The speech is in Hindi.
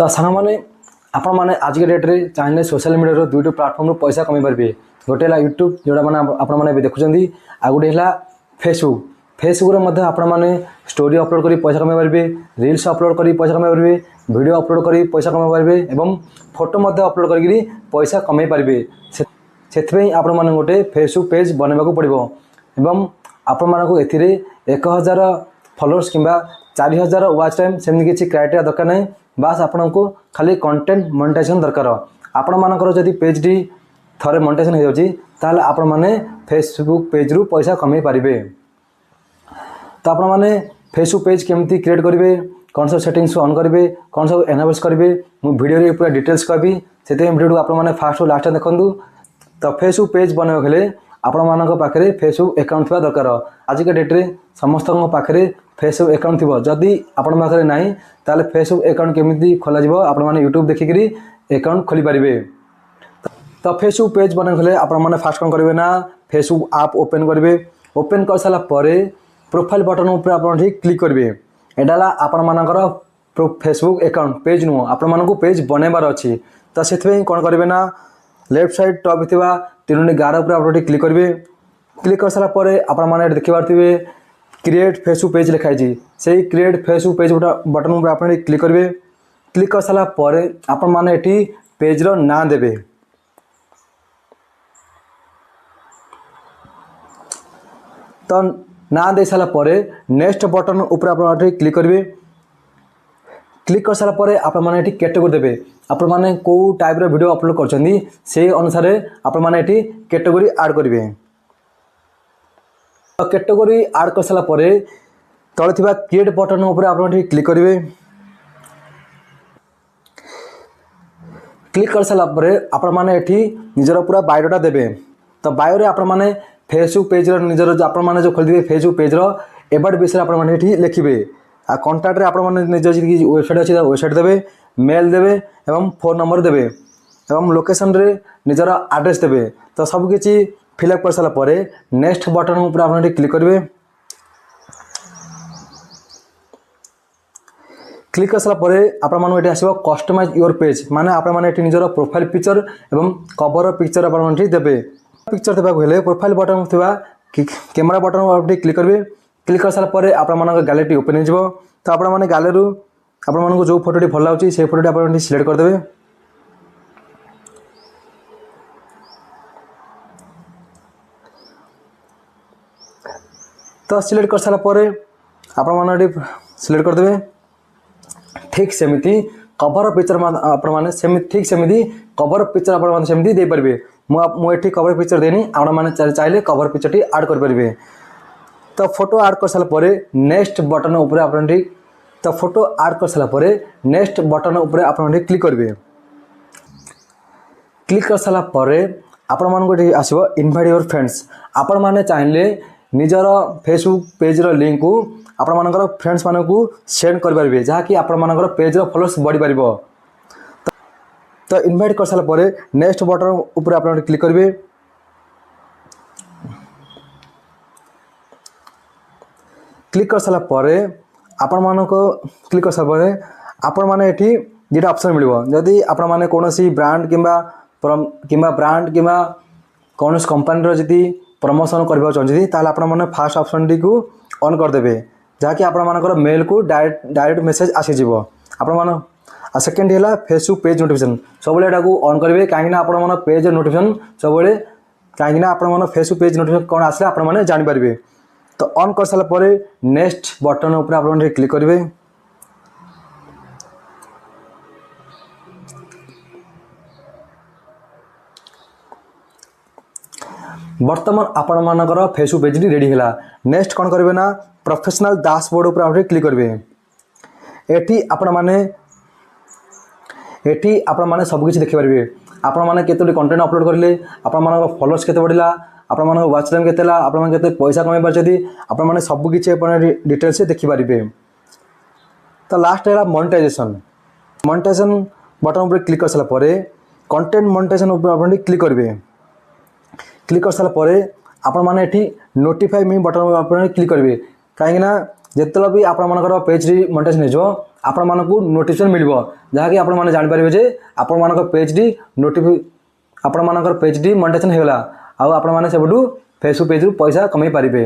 तो सांग मैंने आपण मैंने आज के डेट्रे चाहिए सोशल मीडिया दुईट प्लाटफर्म पैसा कमी पारे। गोटे है यूट्यूब जोटा मैंने आपण मैंने देखुं आ गए है फेसबुक। फेसबुक आपण मैंने स्टोरी अपलोड कर पैसा कमाई पारे, रील्स अपलोड कर पैसा कमाई पारे, वीडियो अपलोड कर पैसा कमाई पारे एवं फोटो अपलोड कर पैसा कमाई पारे। से आपण मैंने गोटे फेसबुक पेज बनवाक पड़ो एवं आपण मानक ए 1000 फॉलोअर्स किंबा 4000 वाच टाइम सेमती किसी क्राइटेरिया दरकार नहीं। बास आपण को खाली कंटेंट मोनेटाइजेशन दरकार। आपण मानकर जदि पेजटी थरे मोनेटाइजेशन हो जाउची ताले आपण माने फेसबुक पेज रु पैसा कमाई पारिबे। तो आपण माने फेसबुक पेज केमती क्रिएट करेंगे, कौन सब सेटिंग्स ऑन करेंगे, कौन सब एनाबल्स करेंगे, मुझे वीडियो पूरा डिटेल्स कहबी से वीडियो आपण माने फास्ट टू लास्ट देखु। तो फेसबुक पेज बनवाक हेले आपण मानक पाखरे फेसबुक अकाउंट थिबा दरकार। आज के डेट रे समस्त पाखरे फेसबुक अकाउंट थिबो। जदि आपण पाखरे नाही ताले फेसबुक अकाउंट केमिति खोला जिवो आपण माने यूट्यूब देखिकरी अकाउंट खोली पारिबे। तो फेसबुक पेज बनवाक हेले आपण माने फास्ट कोन करिवे ना फेसबुक ऐप ओपन करिवे। ओपन कर साला परे प्रोफाइल बटन ऊपर आपण ठीक क्लिक करिवे। एडाला आपण मानकर फेसबुक अकाउंट पेज नु आपण मानकु पेज बनेबार अछि। तो सेथबे कोन करिवे ना लेफ्ट साइड टॉप थिबा तीनोटी गार ऊपर आपण क्लिक करिवे। क्लिक कर सारा परे आपण माने देखि पारथिबे क्रिएट फेसबुक पेज लिखाई छी। से क्रिएट फेसबुक पेज बटन ऊपर आपण क्लिक करिवे। क्लिक कर सारा परे आपण माने एठी पेज रो नाम देबे। तो ना दे सारा परे नेक्स्ट बटन ऊपर आपण क्लिक करिवे। क्लिक कर सारा परे आपण माने एठी कैटेगरी देबे। आपण माने को टाइप रो वीडियो अपलोड करछंदी से अनुसार आपण माने एठी कैटेगरी ऐड करिवे। तो कैटेगरी ऐड कर सारा परे तळे थिबा क्रिएट बटन ऊपर आपण एठी क्लिक करिवे। क्लिक कर सारा परे आपण माने एठी निजर पूरा बायोडाटा देबे। तो बायो रे आपण माने फेसबुक पेज रो निजर आपण माने जो खोल दिबे फेसबुक पेज रो एबाउट विषय आपण माने एठी लिखिबे। आ कांटेक्ट रे आपण माने निज जी वेबसाइट अछि वेबसाइट देबे, मेल देबे एवं फोन नंबर देबे एवं लोकेशन रे निजर एड्रेस देबे। तो सब किछि फिलअप कर साला परे नेक्स्ट बटन ऊपर आपण क्लिक करिवे। क्लिक कर साला परे आपण माने एठी आसीबो कस्टमाइज योर पेज माने आपण माने एठी निजर प्रोफाइल पिक्चर एवं कवर पिक्चर आपण माने देबे। पिक्चर देबा हेले प्रोफाइल बटन थिबा कैमरा बटन आपण क्लिक करिवे। क्लिक कर सारा परे आपण मानक गैलरी ओपन हो जिवो। तो आपण माने गैलरी आपण मानक जो फोटोटी भल लाउची से फोटोटी आपण सिलेक्ट कर देबे। तो सिलेक्ट कर सारा परे आपण माने सिलेक्ट कर देबे। ठीक सेमिति कवर पिक्चर आपण माने सेमिति ठीक सेमिति कवर पिक्चर आपण माने सेमिति दे परबे। मु एठी कवर पिक्चर देनी आपण माने चाहिले कवर पिक्चरटी ऐड कर परबे। तो फोटो ऐड कर सारा परे नेक्स्ट बटन ऊपर आपण तो फोटो ऐड कर सारा परे नेक्स्ट बटन ऊपर आपण क्लिक करिवे। क्लिक कर सारा परे आपण मानक आसीबो इनवाइट योर फ्रेंड्स। आपण माने चाहिले निजर फेसबुक पेज रो लिंक को आपण मानकर फ्रेंड्स मानकू सेंड कर पारिबे जहा कि आपण मानकर पेज रो फॉलोअर्स बढ़ी पारिबो। तो इनवाइट कर सारा परे नेक्स्ट बटन ऊपर आपण क्लिक करिवे। क्लिक कर सारा परे आपण मानक क्लिक कर सारा परे आपण माने एठी जेटा ऑप्शन मिलिबो। जदि आपण माने कोनोसी ब्रांड किंबा ब्रांड किंबा कोनोस कंपनी रो जदि प्रमोशन करबा चाहछथि ताले आपण माने फर्स्ट ऑप्शन टी को ऑन कर देबे जहा कि आपण मानकर मेल को डायरेक्ट मेसेज आसी जिवो। आपण माने आ सेकंड हैला फेसबुक पेज नोटिफिकेशन सबले एटा को ऑन करबे काहे ना आपण माने पेज नोटिफिकेशन सबले काहे ना आपण माने फेसबुक पेज नोटिफिकेशन कोन आसले आपण माने जानि पारिबे। तो ऑन कर सारा परे नेक्स्ट बटन ऊपर आपण क्लिक करिवे। वर्तमान आपण मानकर फेसबुक पेज रेडी हैला। नेक्स्ट कोन करिवे ना प्रोफेशनल डैशबोर्ड ऊपर आपण क्लिक करिवे। एठी आपण माने सब किछि देखि पारिबे। आपण माने केतोटी कंटेंट अपलोड करले, आपण मानक फॉलोअर्स केते बढ़िला, आपण मानक वाच टाइम केतेला, आपण माने केते पैसा कमाई परछथि, आपण माने सब किछि आपण डिटेल्स से देखि पारिबे। तो लास्ट हैला मोनेटाइजेशन। मोनेटाइजेशन बटन ऊपर क्लिक कर साला परे कंटेंट मोनेटाइजेशन ऊपर आपण क्लिक करिवे। क्लिक कर सारा परे आपण माने एठी नोटिफाई मी बटन आपण क्लिक करिवे काहे ना जेतला भी आपण मानकर पेज री मोनेटाइजेशन हो ଆପଣମାନଙ୍କୁ ନୋଟିଫିକେସନ୍ ମିଳିବ, ଯାହାକି ଆପଣମାନେ ଜାଣିପାରିବେ ଯେ ଆପଣମାନଙ୍କର ପେଜ୍ଟି ଆପଣମାନଙ୍କର ପେଜ୍ଟି ମନିଟାଇଜେସନ୍ ହୋଇଗଲା ଆଉ ଆପଣମାନେ ସେବେଠୁ ଫେସବୁକ୍ ପେଜ୍ରୁ ପଇସା କମେଇ ପାରିବେ।